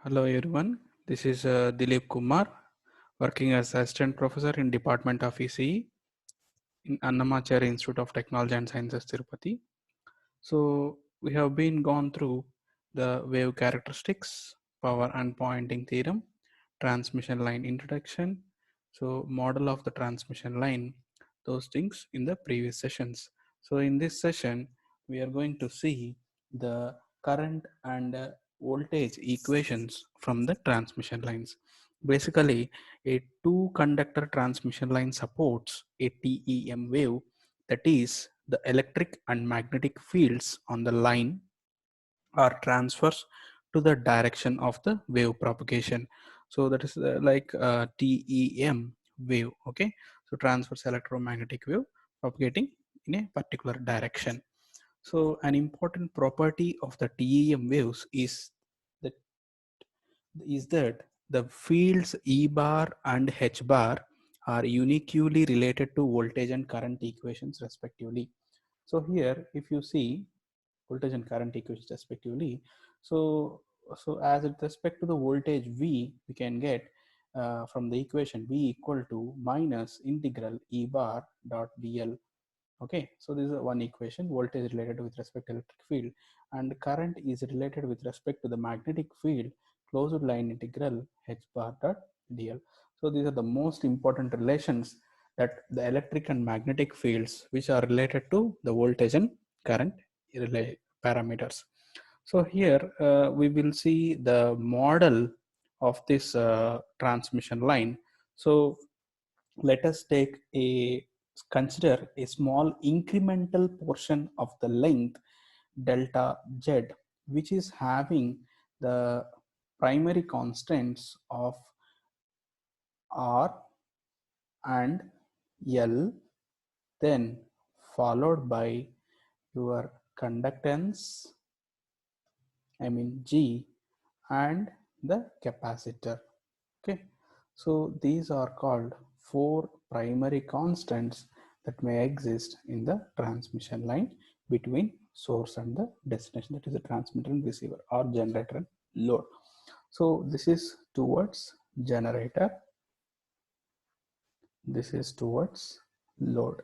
Hello everyone, this is Dilip Kumar, working as Assistant Professor in Department of ECE in Annamachari Institute of Technology and Sciences, Tirupati. So we have been gone through the wave characteristics, power and Poynting theorem, transmission line introduction, so model of the transmission line, those things in the previous sessions. So in this session, we are going to see the current and voltage equations from the transmission lines. Basically, a two conductor transmission line supports a TEM wave, that is the electric and magnetic fields on the line are transfers to the direction of the wave propagation. So that is like TEM wave. Okay, so transverse electromagnetic wave propagating in a particular direction. So an important property of the TEM waves that that the fields E bar and H bar are uniquely related to voltage and current equations respectively. So here, if you see voltage and current equations respectively, so as with respect to the voltage V, we can get from the equation V equal to minus integral E bar dot dl. Okay, so this is one equation. Voltage is related with respect to electric field, and current is related with respect to the magnetic field, closed line integral H bar dot dl. So these are the most important relations, that the electric and magnetic fields which are related to the voltage and current parameters. So here we will see the model of this transmission line. So let us take a consider a small incremental portion of the length delta z, which is having the primary constants of r and l, then followed by your conductance, I mean G, and the capacitor. Okay, so these are called four primary constants that may exist in the transmission line between source and the destination, that is the transmitter and receiver, or generator and load. So this is towards generator, this is towards load.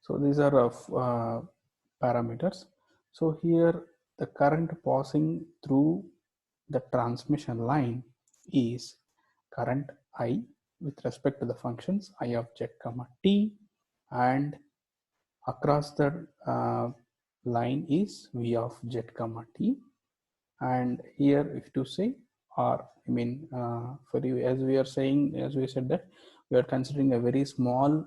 So these are of parameters. So here the current passing through the transmission line is current I with respect to the functions I of z comma t, and across the line is V of z comma t. And here if to say r, I mean for you, as we are saying, as we said that we are considering a very small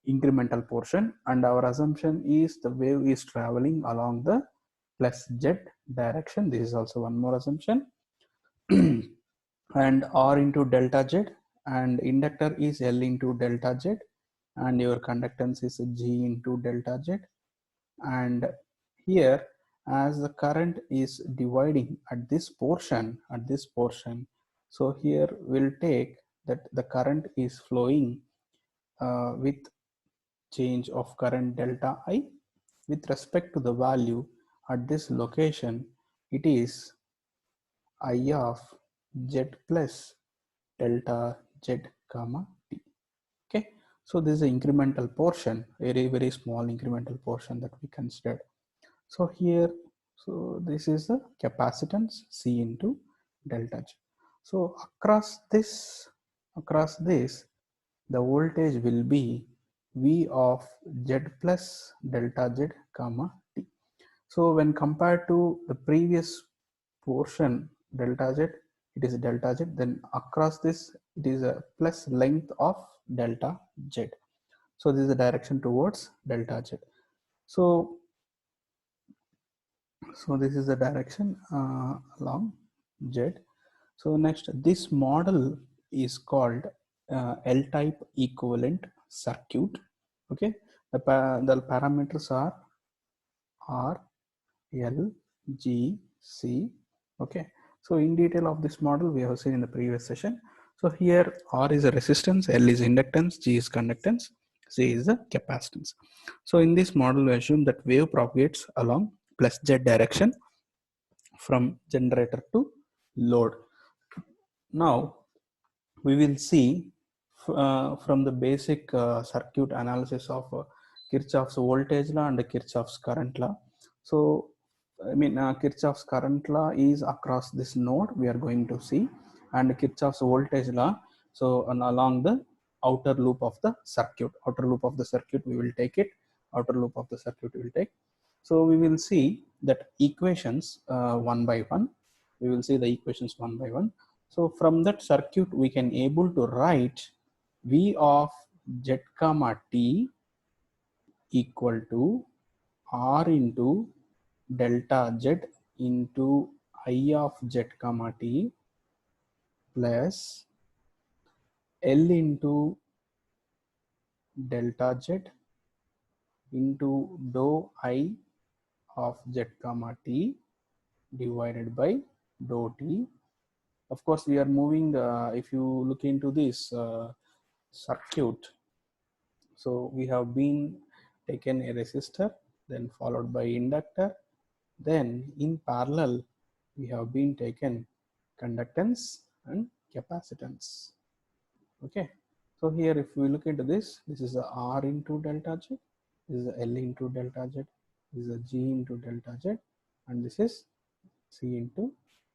incremental portion, and our assumption is the wave is traveling along the plus z direction. This is also one more assumption. And r into delta z, and inductor is L into delta z, and your conductance is G into delta z. And here, as the current is dividing at this portion, so here we'll take that the current is flowing with change of current delta I with respect to the value at this location. It is I of z plus delta z comma t. Okay, so this is an incremental portion, very small incremental portion that we considered. So here, so this is the capacitance C into delta G. So across this, the voltage will be V of Z plus delta Z comma T. So when compared to the previous portion delta Z, it is delta Z, then across this it is a plus length of delta Z. So this is the direction towards delta Z. So this is the direction along Z. So next, this model is called L-type equivalent circuit. Okay, the parameters are R, L, G, C. Okay, so in detail of this model we have seen in the previous session. So here R is a resistance, L is inductance, G is conductance, C is the capacitance. So in this model we assume that wave propagates along plus Z direction from generator to load. Now we will see from the basic circuit analysis of Kirchhoff's voltage law and Kirchhoff's current law. So Kirchhoff's current law is across this node we are going to see, and Kirchhoff's voltage law, so along the outer loop of the circuit. Outer loop of the circuit we will take it, outer loop of the circuit we will take. So we will see that equations one by one. We will see the equations one by one. So from that circuit, we can able to write V of z comma t equal to R into delta z into I of z comma t plus L into delta z into dou I of z comma t divided by dou t. Of course, we are moving, if you look into this circuit, so we have been taken a resistor, then followed by inductor, then in parallel, we have been taken conductance and capacitance. Okay, so here if we look into this, this is a R into delta Z, this is a L into delta Z, this is a G into delta Z, and this is C into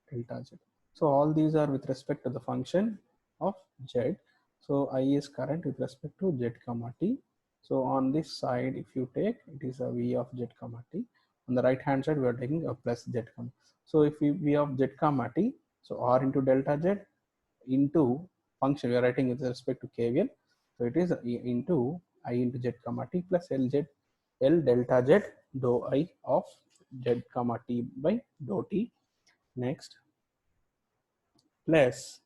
delta Z. So all these are with respect to the function of Z. So I is current with respect to Z comma T. So on this side, if you take, it is a V of Z comma T. On the right hand side, we are taking a plus Z comma. So if we V of Z comma T, so R into delta Z into function, we are writing with respect to KVL. So it is into I into Z comma T plus L delta Z dou I of Z comma T by dou T. Next, plus,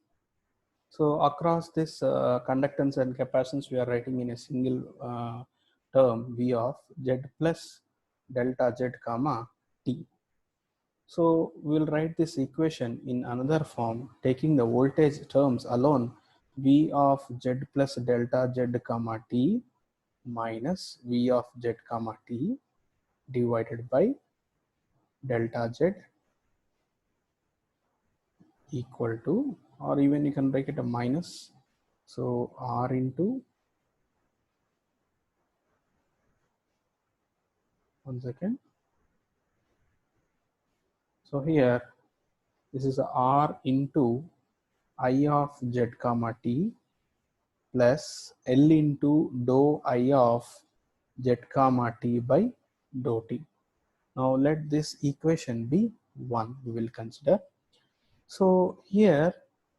so across this conductance and capacitance, we are writing in a single term V of Z plus delta Z comma T. So we'll write this equation in another form, taking the voltage terms alone, V of Z plus delta Z comma T minus V of Z comma T divided by delta Z equal to, or even you can break it a minus, so R into, one second, so here this is R into I of Z comma T plus L into dou I of Z comma T by dou T. Now let this equation be 1, we will consider. So here,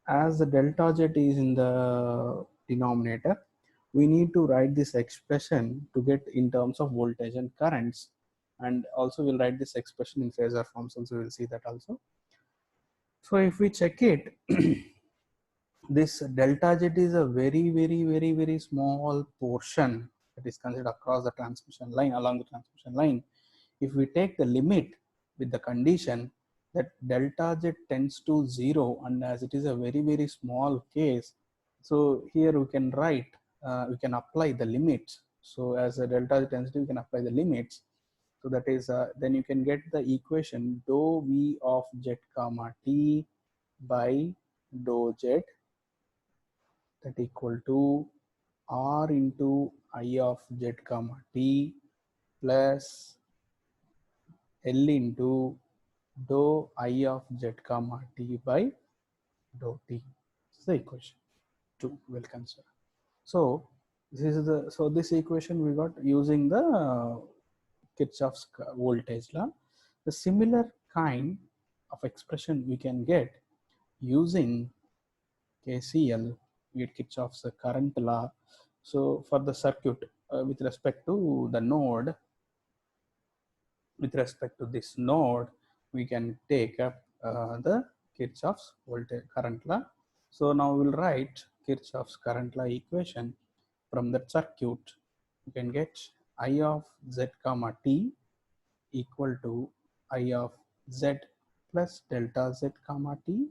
as the delta Z is in the denominator, we need to write this expression to get in terms of voltage and currents, and also we'll write this expression in phasor forms, also we'll see that also. So if we check it, this delta Z is a very small portion that is considered across the transmission line, along the transmission line. If we take the limit with the condition that delta Z tends to 0, and as it is a very small case, so here we can write, we can apply the limits. So as a delta Z tends to, we can apply the limits. So that is, then you can get the equation dou V of Z comma T by dou Z, that equal to R into I of Z comma T plus L into dou I of Z comma T by dou T. This is the equation 2 we'll consider. So this equation we got using the Kirchhoff's voltage law. The similar kind of expression we can get using KCL, we get Kirchhoff's current law. So for the circuit with respect to the node, with respect to this node, we can take up the Kirchhoff's voltage current law. So now we'll write Kirchhoff's current law equation from that circuit. You can get I of Z comma T equal to I of Z plus delta Z comma T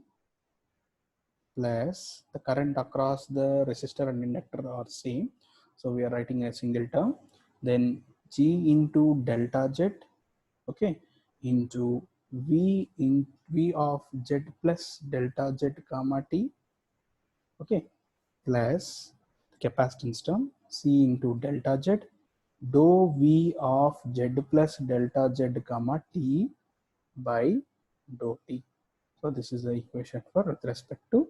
plus the current across the resistor and inductor are same. So we are writing a single term. Then G into delta Z, okay, into V of z plus delta z comma t, okay, plus capacitance term C into delta z dou V of z plus delta z comma t by dou t. So this is the equation for with respect to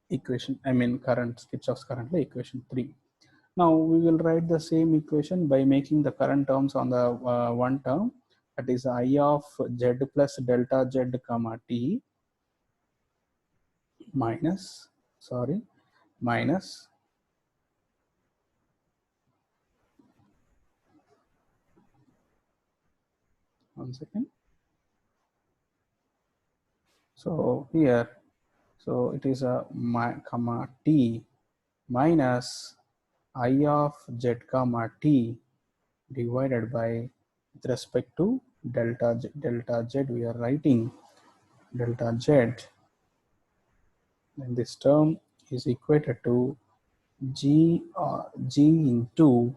equation, I mean current, Kirchhoff's current law, equation 3. Now we will write the same equation by making the current terms on the one term, that is I of z plus delta z comma t minus, minus 1 second. So here, so it is a comma t minus I of z comma t divided by with respect to delta z we are writing delta z, and this term is equated to g into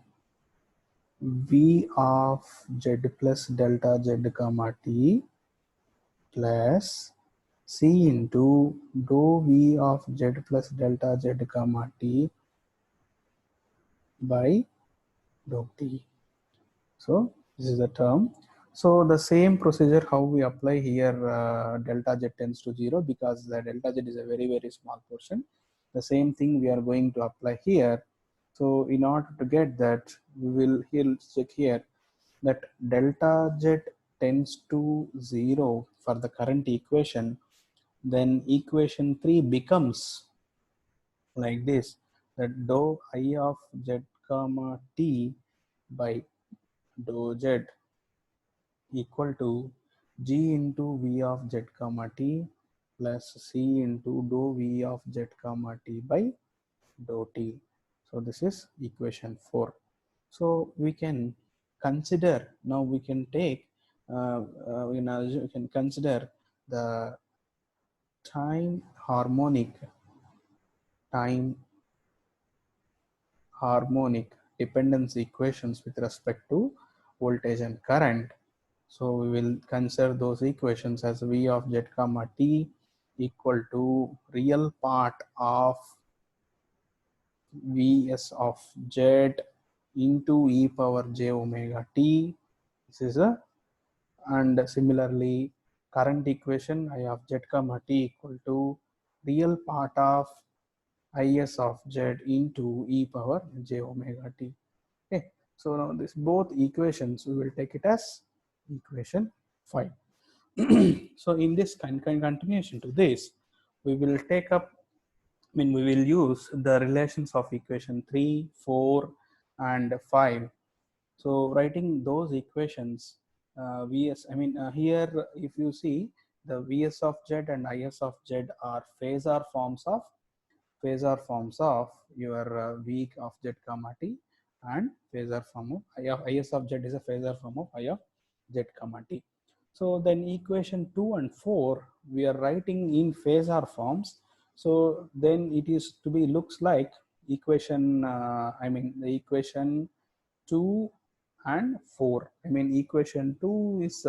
v of z plus delta z comma t plus c into dou v of z plus delta z comma t by dou t. So this is the term. So the same procedure how we apply here, delta z tends to 0 because the delta z is a very small portion. The same thing we are going to apply here. So in order to get that, we will here check here that delta z tends to 0 for the current equation. Then equation 3 becomes like this, that dou I of z comma t by dou z equal to g into v of z comma t plus c into dou v of z comma t by dou t. So this is equation 4. So we can consider, now we can take, we can consider the time harmonic dependence equations with respect to voltage and current. So we will consider those equations as v of z comma t equal to real part of vs of z into e power j omega t. This is a, and similarly current equation I of z comma t equal to real part of is of z into e power j omega t. Okay, so now this both equations we will take it as equation 5. So in this continuation to this, we will take up, I mean we will use the relations of equation 3, 4 and 5. So writing those equations, Vs, I mean here if you see, the Vs of z and Is of z are phasor forms of your V of z comma t, and phasor form of I of Is of z is a phasor form of I of z comma t. So then equation 2 and 4 we are writing in phasor forms. So then it is to be looks like equation, I mean the equation 2 and 4. I mean equation 2 is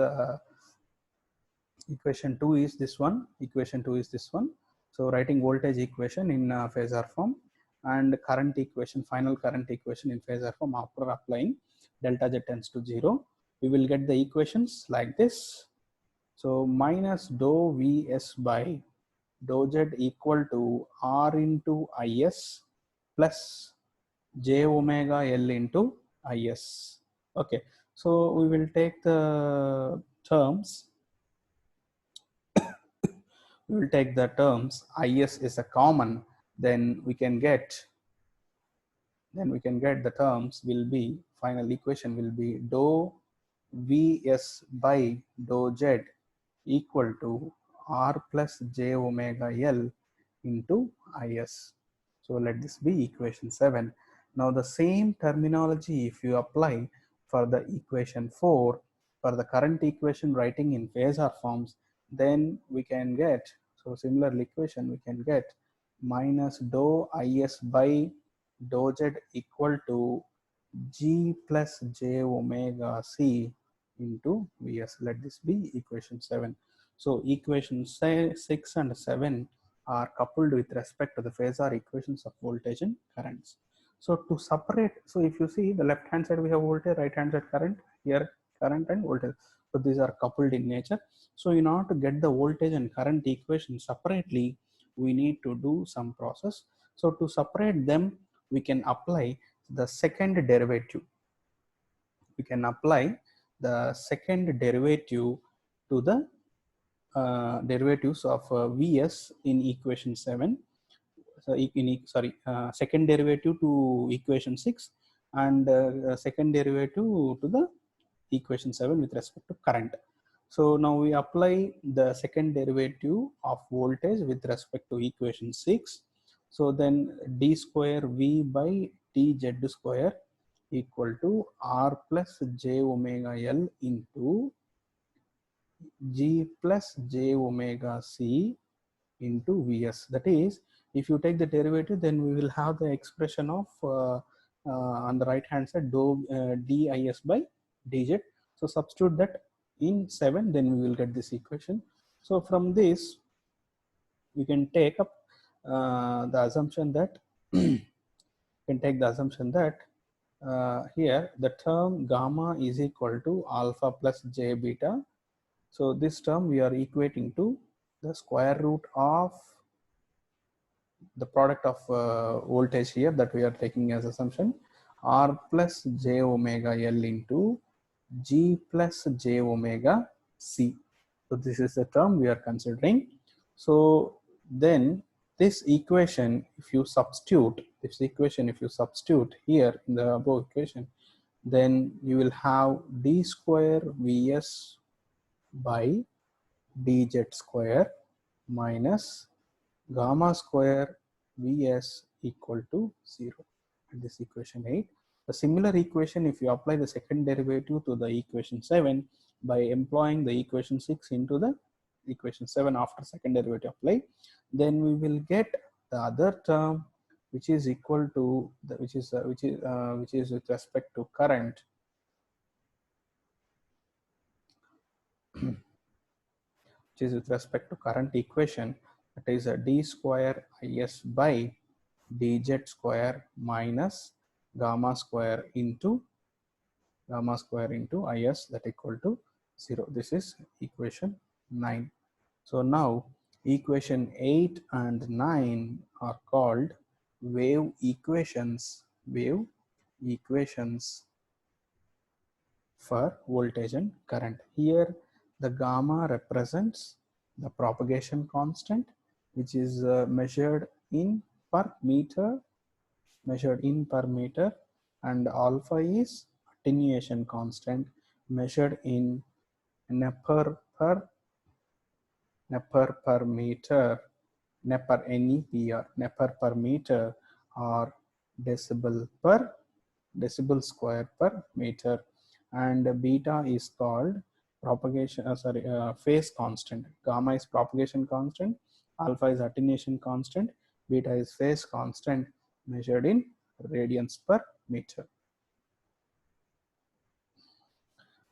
this one, equation 2 is this one. So writing voltage equation in phasor form and current equation, final current equation in phasor form after applying delta z tends to 0, we will get the equations like this. So minus dou vs by dou z equal to r into is plus j omega L into is. Okay, so we will take the terms, we will take the terms is a common, then we can get the terms will be, final equation will be dou vs by dou z equal to r plus j omega L into is. So let this be equation 7. Now the same terminology if you apply for the equation 4, for the current equation writing in phasor forms, then we can get, so similar equation we can get minus dou is by dou z equal to g plus j omega c into Vs. Let this be equation 7. So equation 6 and 7 are coupled with respect to the phasor equations of voltage and currents. So to separate, so if you see the left hand side we have voltage, right hand side current, here current and voltage. So these are coupled in nature. So in order to get the voltage and current equation separately, we need to do some process. So to separate them, we can apply the second derivative. We can apply the second derivative to the derivatives of Vs in equation 7. So second derivative to equation 6 and second derivative to the equation 7 with respect to current. So now we apply the second derivative of voltage with respect to equation 6. So then d square V by dz square equal to R plus j omega L into G plus j omega C into Vs. That is, if you take the derivative, then we will have the expression of on the right hand side dou dis by dz. So substitute that in 7, then we will get this equation. So from this, we can take up the assumption that here the term gamma is equal to alpha plus j beta. So this term we are equating to the square root of the product of voltage here that we are taking as assumption, R plus j omega L into G plus j omega C. So this is the term we are considering. So then this equation, if you substitute here in the above equation, then you will have d square Vs by dz square minus gamma square Vs equal to 0. And this equation 8. A similar equation, if you apply the second derivative to the equation 7 by employing the equation 6 into the equation 7 after second derivative apply, then we will get the other term which is equal to the, which is with respect to current which is with respect to current equation, that is a d square is by dz square minus gamma square into is that equal to 0. This is equation 9. So now equation 8 and 9 are called wave equations for voltage and current. Here the gamma represents the propagation constant, which is measured in per meter, and alpha is attenuation constant measured in Nepper per meter, Nepper per meter, or decibel square per meter, and beta is called phase constant. Gamma is propagation constant, alpha is attenuation constant, beta is phase constant measured in radians per meter.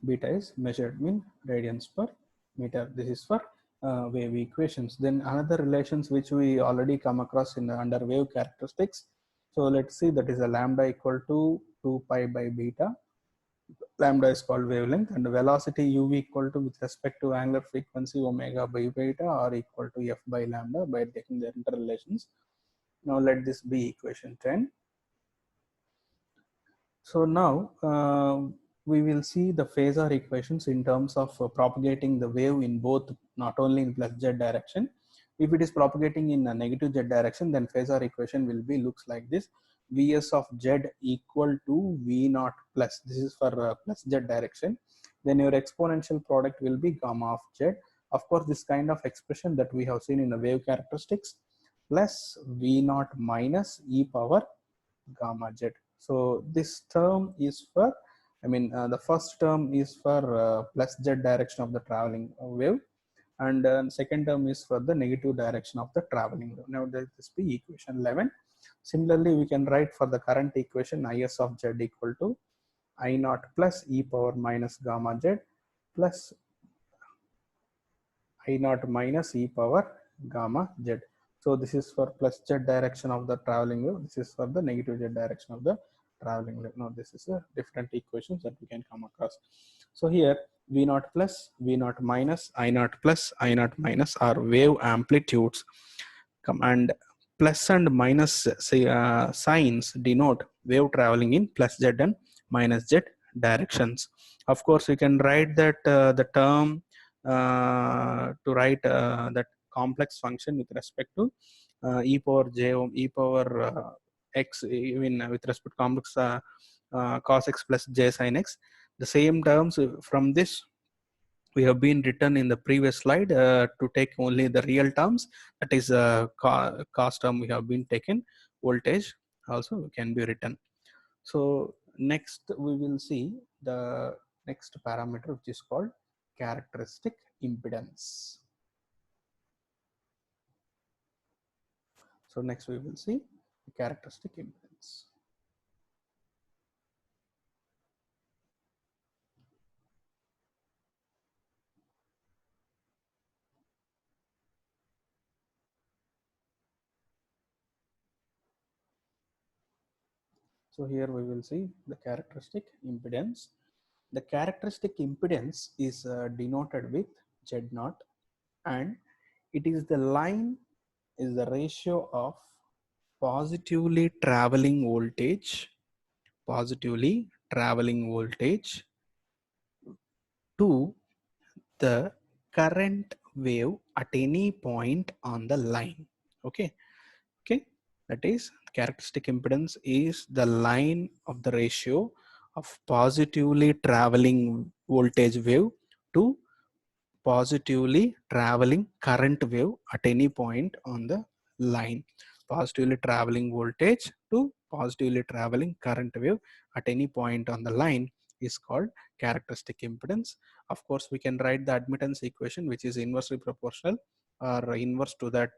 Beta is measured in radians per meter. This is for wave equations. Then another relations which we already come across in the under wave characteristics. So let's see, that is a lambda equal to 2 pi by beta. Lambda is called wavelength, and velocity uv equal to with respect to angular frequency omega by beta or equal to f by lambda by taking the interrelations. Now let this be equation 10. So now we will see the phasor equations in terms of propagating the wave in both, not only in plus z direction. If it is propagating in a negative z direction, then phasor equation will be looks like this: Vs of z equal to V naught plus. This is for plus z direction. Then your exponential product will be gamma of z. Of course, this kind of expression that we have seen in the wave characteristics, plus V naught minus e power gamma z. So this term is for, the first term is for plus z direction of the traveling wave, and second term is for the negative direction of the traveling wave. Now this be equation 11. Similarly, we can write for the current equation is of z equal to I naught plus e power minus gamma z, plus I naught minus e power gamma z. So this is for plus z direction of the traveling wave. This is for the negative z direction of the traveling wave. Now this is a different equations that we can come across. So here v naught plus, v naught minus, I naught plus, I naught minus are wave amplitudes. And plus and minus say, signs denote wave traveling in plus z and minus z directions. Of course, we can write that the term to write that complex function with respect to e power j e power x, even with respect to complex cos x plus j sin x. The same terms from this we have been written in the previous slide to take only the real terms, that is cost term we have been taken, voltage also can be written. So next we will see the next parameter, which is called characteristic impedance. So next we will see the characteristic impedance. So here we will see the characteristic impedance. The characteristic impedance is denoted with Z0, and it is the line is the ratio of positively traveling voltage to the current wave at any point on the line. Okay, that is, characteristic impedance is the line of the ratio of positively traveling voltage wave to positively traveling current wave at any point on the line. Positively traveling voltage to positively traveling current wave at any point on the line is called characteristic impedance. Of course, we can write the admittance equation, which is inversely proportional or inverse to that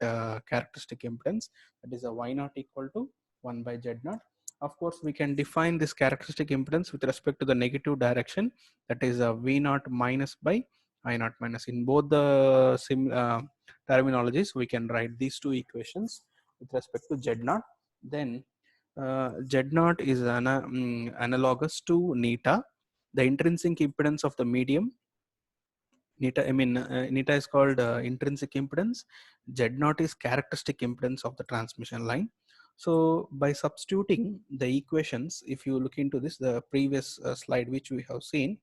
characteristic impedance, that is a y naught equal to 1 by z naught. Of course, we can define this characteristic impedance with respect to the negative direction, that is a v naught minus by I naught minus. In both the terminologies, we can write these two equations with respect to Z naught. Then Z naught is analogous to neta, the intrinsic impedance of the medium. Neta, neta is called intrinsic impedance. Z naught is characteristic impedance of the transmission line. So by substituting the equations, if you look into this, the previous slide which we have seen,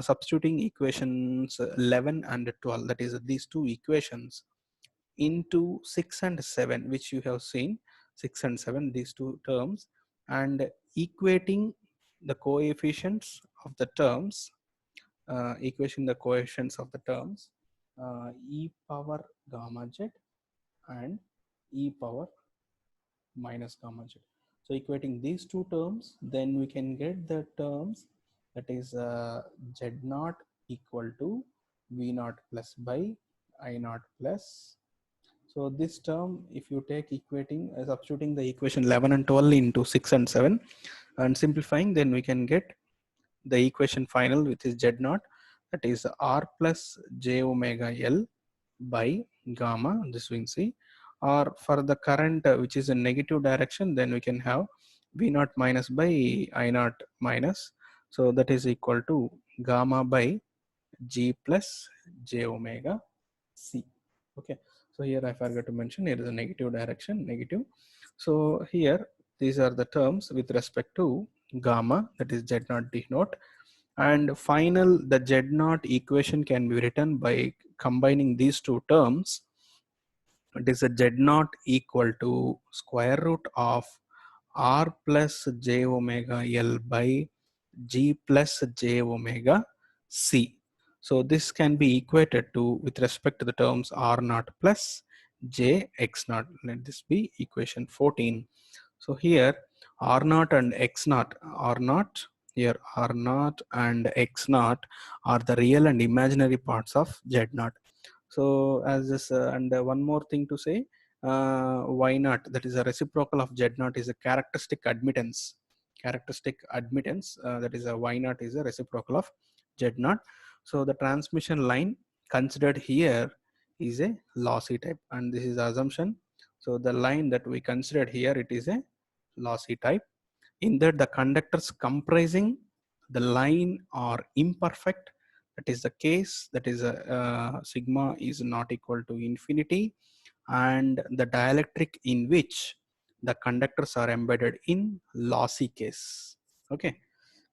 substituting equations 11 and 12, that is these two equations, into 6 and 7, which you have seen, 6 and 7, these two terms, and equating the coefficients of the terms, equation the coefficients of the terms, e power gamma z and e power minus gamma z. So equating these two terms, then we can get the terms, that is z naught equal to v naught plus by I naught plus. So this term, if you take equating, substituting the equation 11 and 12 into 6 and 7 and simplifying, then we can get the equation final, which is z naught, that is r plus j omega l by gamma, this we can see. Or for the current which is in negative direction, then we can have v naught minus by I naught minus. So that is equal to gamma by g plus j omega c. Okay, so here I forgot to mention, here is a negative direction, negative. So here these are the terms with respect to gamma, that is z naught d naught. And final, the z naught equation can be written by combining these two terms. It is a z naught equal to square root of r plus j omega l by g plus j omega c. So this can be equated to with respect to the terms r naught plus j x naught. Let this be equation 14. So here r naught and x naught, r naught, here r naught and x naught are the real and imaginary parts of z naught. So as this and one more thing to say, y naught, that is a reciprocal of z naught, is a characteristic admittance. That is a y naught is a reciprocal of z naught. So the transmission line considered here is a lossy type, and this is the assumption. So the line that we considered here, it is a lossy type, in that the conductors comprising the line are imperfect. That is the case, that is sigma is not equal to infinity, and the dielectric in which the conductors are embedded in lossy case. Okay,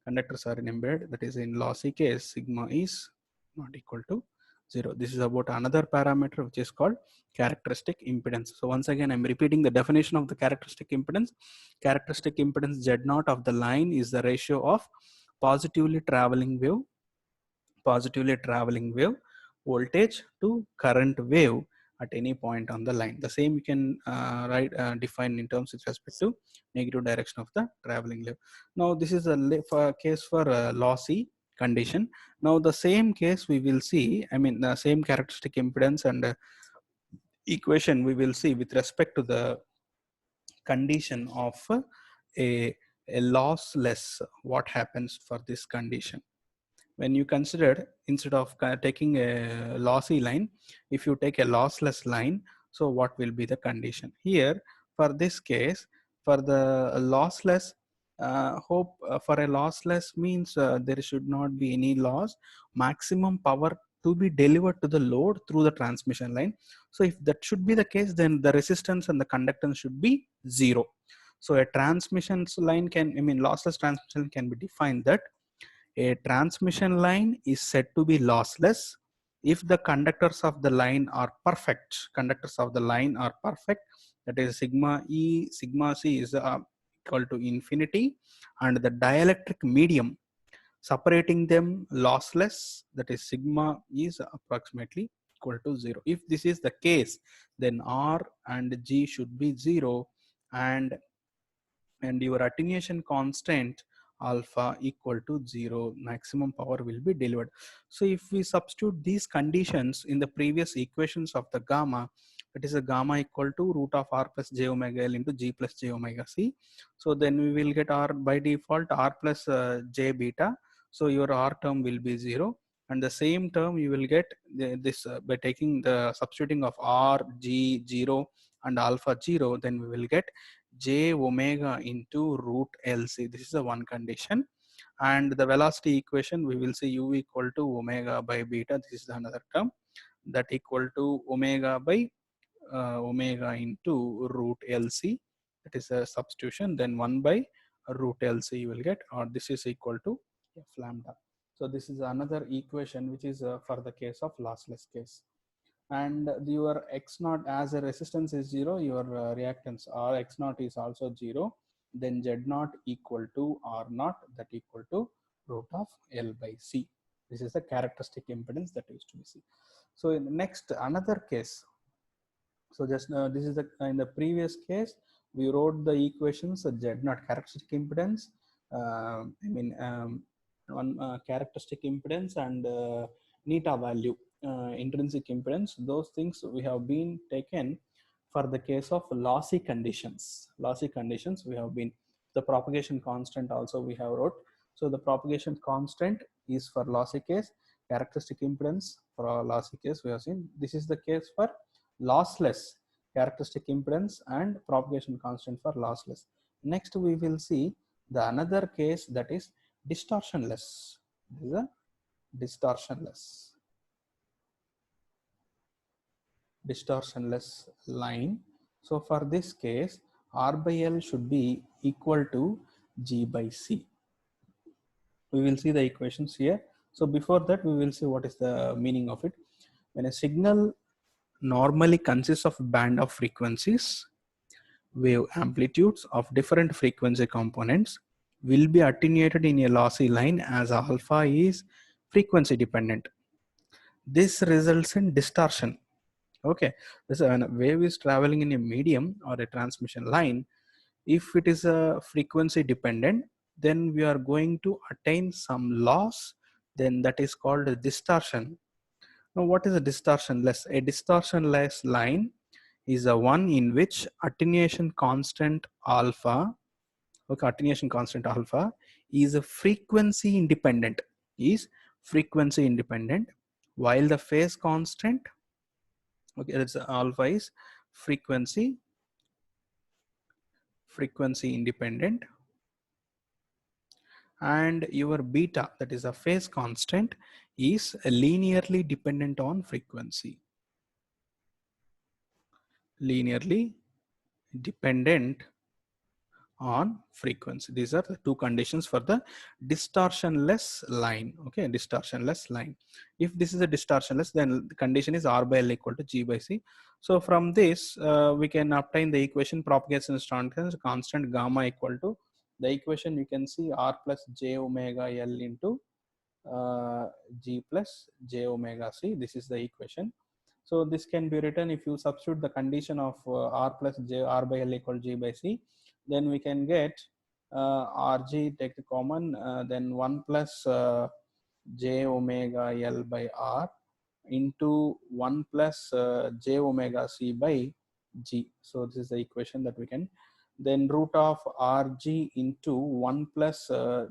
conductors are embedded, that is in lossy case, sigma is not equal to 0. This is about another parameter which is called characteristic impedance. So once again, I'm repeating the definition of the characteristic impedance. Characteristic impedance Z0 of the line is the ratio of positively traveling wave voltage to current wave at any point on the line. The same you can define in terms with respect to negative direction of the traveling wave. Now this is a case for a lossy condition. Now the same case we will see, I mean the same characteristic impedance and equation we will see with respect to the condition of a lossless. What happens for this condition? When you consider, instead of taking a lossy line, if you take a lossless line, so what will be the condition here? For this case, for the lossless, for a lossless means there should not be any loss, maximum power to be delivered to the load through the transmission line. So if that should be the case, then the resistance and the conductance should be 0. So a transmission line can, I mean lossless transmission can be defined that a transmission line is said to be lossless if the conductors of the line are perfect. Conductors of the line are perfect. That is sigma E, sigma C is equal to infinity, and the dielectric medium separating them lossless, that is sigma is approximately equal to 0. If this is the case, then R and G should be 0, and your attenuation constant alpha equal to 0, maximum power will be delivered. So if we substitute these conditions in the previous equations of the gamma, that is a gamma equal to root of r plus j omega l into g plus j omega c. So then we will get r by default r plus j beta. So your r term will be 0, and the same term you will get this by taking the substituting of r, g 0 and alpha 0, then we will get j omega into root LC. This is the one condition. And the velocity equation, we will see u equal to omega by beta. This is another term, that equal to omega by omega into root LC. That is a substitution. Then 1 by root LC you will get, or this is equal to f lambda. So this is another equation which is for the case of lossless case. And your x naught, as a resistance is 0, your reactance r x naught is also 0, then z naught equal to r naught, that equal to root of L by C. This is the characteristic impedance that used to be C. So in the next another case, so just this is the in the previous case we wrote the equations z naught characteristic impedance, one characteristic impedance and neta value, intrinsic impedance. Those things we have been taken for the case of lossy conditions. Lossy conditions we have been, the propagation constant also we have wrote. So the propagation constant is for lossy case, characteristic impedance for a lossy case we have seen. This is the case for lossless, characteristic impedance and propagation constant for lossless. Next we will see the another case, that is distortionless. This is a distortionless line. So for this case, R by L should be equal to G by C. We will see the equations here. So before that, we will see what is the meaning of it. When a signal normally consists of a band of frequencies, wave amplitudes of different frequency components will be attenuated in a lossy line as alpha is frequency dependent. This results in distortion. Okay, so when a wave is traveling in a medium or a transmission line, if it is a frequency dependent, then we are going to attain some loss, then that is called a distortion. Now what is a distortionless? A distortionless line is a one in which attenuation constant alpha, okay, attenuation constant alpha is a frequency independent, is frequency independent, while the phase constant, okay, that's alpha is frequency independent, and your beta, that is a phase constant, is linearly dependent on frequency. Linearly dependent on frequency. These are the two conditions for the distortionless line. Okay, distortionless line. If this is a distortionless, then the condition is R by L equal to G by C. So from this, we can obtain the equation propagation constant gamma equal to the equation. You can see R plus J omega L into G plus J omega C. This is the equation. So this can be written if you substitute the condition of R plus J, R by L equal G by C, then we can get Rg, take the common, then 1 plus J omega L by R into 1 plus J omega C by G. So this is the equation that we can, then root of Rg into 1 plus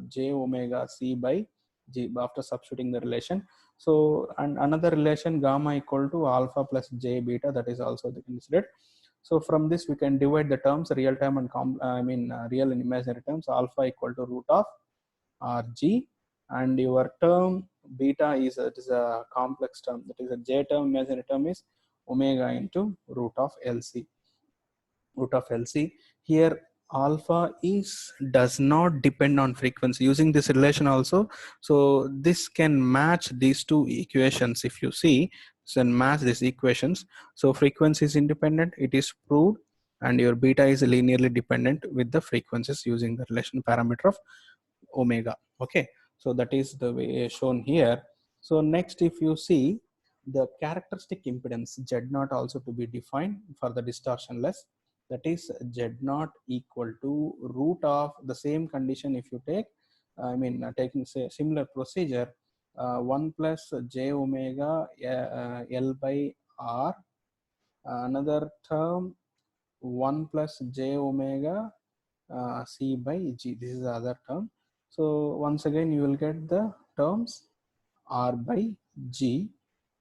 J omega C by G after substituting the relation. So, and another relation gamma equal to alpha plus J beta, that is also considered. So from this we can divide the terms real term and real and imaginary terms. Alpha equal to root of Rg, and your term beta is a complex term, that is a J term, imaginary term is omega into root of LC. Here alpha does not depend on frequency. Using this relation also, so this can match these two equations. If you see, then match these equations. So frequency is independent, it is proved, and your beta is linearly dependent with the frequencies using the relation parameter of omega. Okay, so that is the way shown here. So next, if you see the characteristic impedance Z0 also to be defined for the distortionless, that is Z0 equal to root of the same condition. If you take, taking say similar procedure, 1 plus J omega L by R, another term 1 plus J omega C by G. This is the other term. So once again you will get the terms R by G,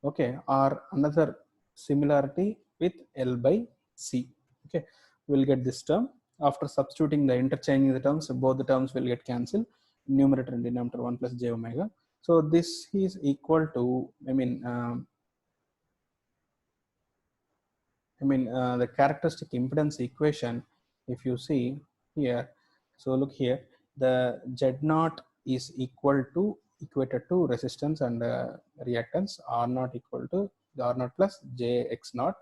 okay, or another similarity with L by C. Okay, we'll get this term. After substituting the interchanging the terms, both the terms will get cancelled, numerator and denominator 1 plus J omega. So this is equal to, the characteristic impedance equation, if you see here, so look here, the Z0 is equated to resistance and reactance, R0 equal to the R0 plus JX0.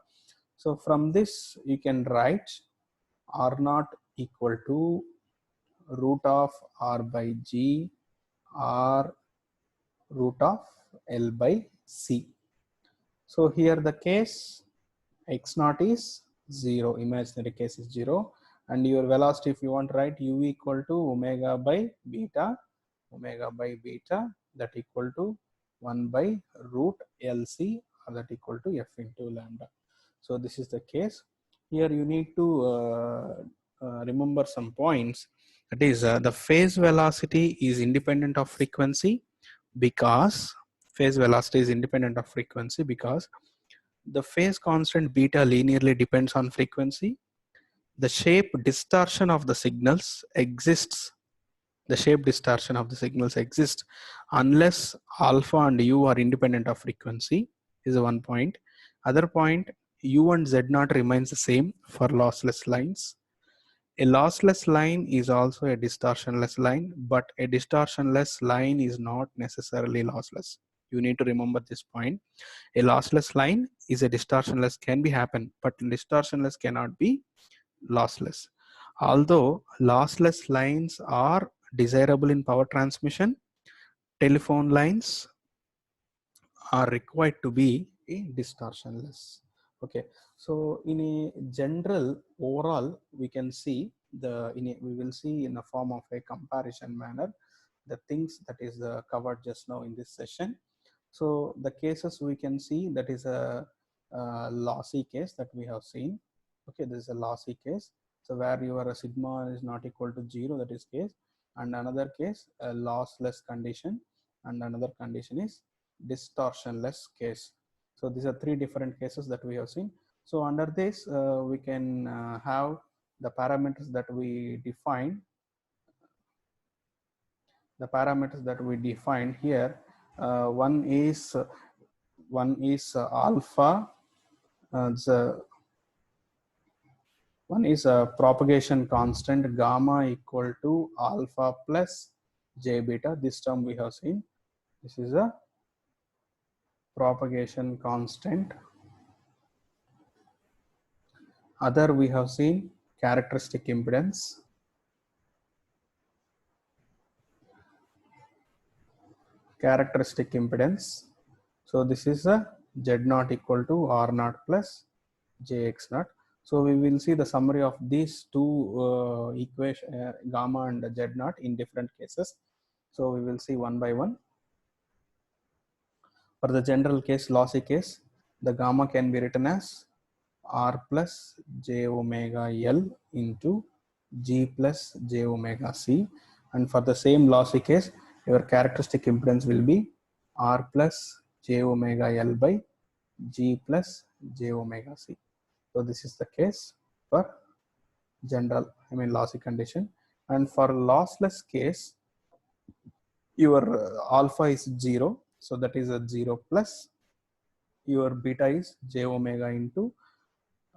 So from this you can write R0 equal to root of R by G or root of L by C. So here the case x0 is 0, imaginary case is 0, and your velocity, if you want to write u equal to omega by beta, that equal to 1 by root LC, or that equal to f into lambda. So this is the case. Here you need to remember some points. That is, the phase velocity is independent of frequency because the phase constant beta linearly depends on frequency. The shape distortion of the signals exists. Unless alpha and u are independent of frequency, is one point. Other point, u and z0 remains the same for lossless lines. A lossless line is also a distortionless line, but a distortionless line is not necessarily lossless. You need to remember this point. A lossless line is a distortionless, can be happen, but distortionless cannot be lossless. Although lossless lines are desirable in power transmission, telephone lines are required to be distortionless. Okay, so in a general overall, we can see we will see in a form of a comparison manner the things that is covered just now in this session. So the cases we can see, that is a lossy case that we have seen. Okay, this is a lossy case. So where your sigma is not equal to 0, that is case, and another case, a lossless condition. and another condition is distortionless case. So these are three different cases that we have seen. So under this, we can have the parameters that we define. The parameters that we define here, one is alpha. One is a propagation constant gamma equal to alpha plus j beta. This term we have seen. This is a propagation constant. Other we have seen characteristic impedance. Characteristic impedance. So this is a Z0 equal to R0 plus JX0. So we will see the summary of these two equation, gamma and Z0 in different cases. So we will see one by one. For the general case, lossy case, the gamma can be written as R plus j omega L into G plus j omega C. And for the same lossy case, your characteristic impedance will be R plus j omega L by G plus j omega C. So this is the case for general, lossy condition. And for lossless case, your alpha is 0. So that is a 0 plus your beta is j omega into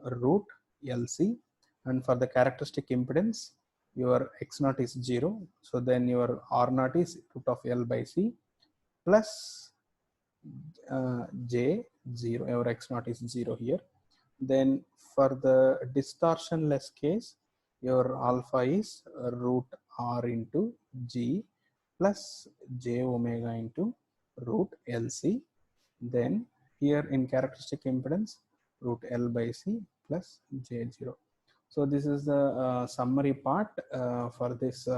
root LC. And for the characteristic impedance, your X0 is 0. So then your R0 is root of L by C plus J 0. Your X0 is 0 here. Then for the distortionless case, your alpha is root R into G plus j omega into root LC. Then here in characteristic impedance, root L by C plus J0. So this is the summary part for this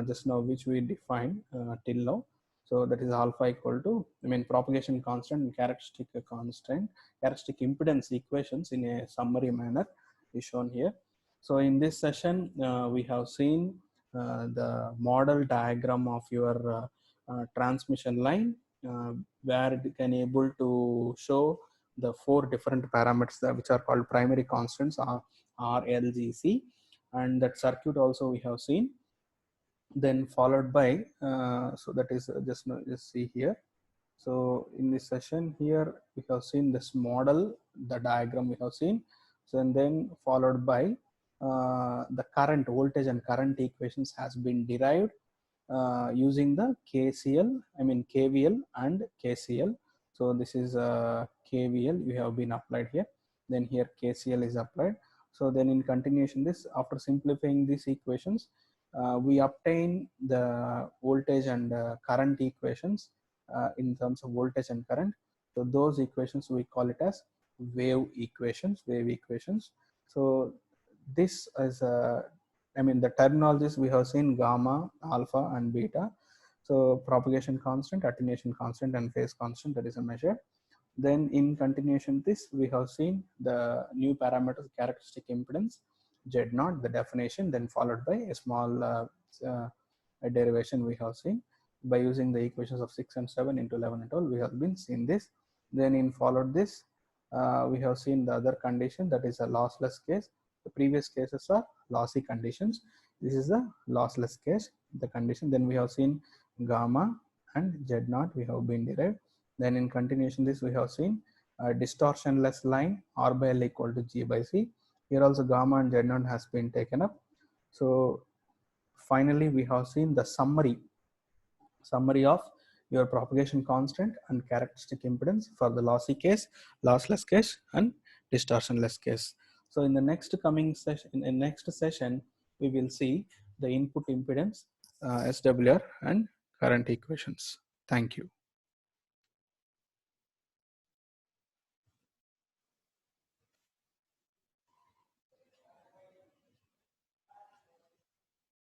just now, which we defined till now. So that is alpha equal to, propagation constant and characteristic constant, characteristic impedance equations in a summary manner is shown here. So in this session, we have seen the model diagram of your transmission line, where it can able to show the four different parameters which are called primary constants, RLGC, and that circuit also we have seen. Then followed by so that is just see here. So in this session here we have seen this model, the diagram we have seen. So and then followed by the current, voltage and current equations has been derived using the KCL, KVL and KCL. So this is KVL we have been applied here. Then here KCL is applied. So then in continuation this, after simplifying these equations, we obtain the voltage and current equations in terms of voltage and current. So those equations we call it as wave equations. So this is the terminologies we have seen: gamma, alpha and beta. So propagation constant, attenuation constant and phase constant, that is a measure. Then in continuation this, we have seen the new parameters, characteristic impedance, Z0, the definition, then followed by a small a derivation we have seen by using the equations of 6 and 7 into 11 and all. We have been seen this. Then in followed this, we have seen the other condition, that is a lossless case. The previous cases are lossy conditions. This is a lossless case, the condition. Then we have seen gamma and Z0 we have been derived. Then in continuation this, we have seen a distortionless line, R by L equal to G by C. Here also gamma and Z0 has been taken up. So finally we have seen the summary of your propagation constant and characteristic impedance for the lossy case, lossless case and distortionless case. So in the next coming session, in the next session, we will see the input impedance, SWR and current equations. Thank you.